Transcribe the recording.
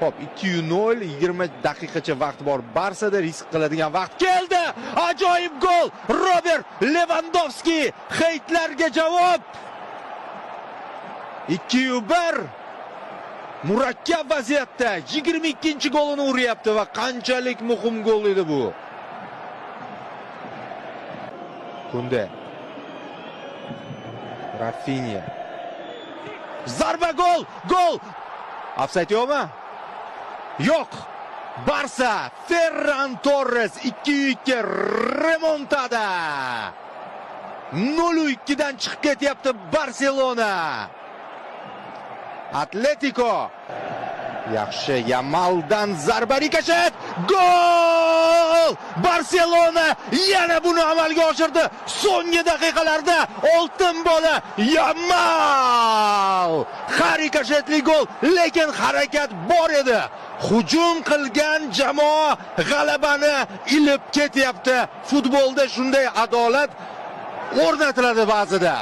Hop, 2-0, 20 daqiqacha vaqt bor. Barsada risk qiladigan vaqt keldi. Ajoyib gol! Robert Lewandowski heytlarga javob. 2-1. Murakkab vaziyatda 22-golini uryapti va qanchalik muhim gol edi bu. Kunde. Rafinha. Zarba gol! Gol! Ofsayd yo'qmi? Yo'q. Barsa Ferran Torres 2-2 remontada. 0-2 dan chiqib ketyapti Barselona. Atletico. Yaxshi, Yamaldan zarba rikoshet. Gol! Barselona yana buni amalga oshirdi. So'nggi daqiqalarda oltin bola Yamal! Harikatli gol, lekin harakat bor edi. Hujum qilgan jamoa g'alabani ilib ketyapti. Futbolda shunday adolat o'rnatiladi ba'zida.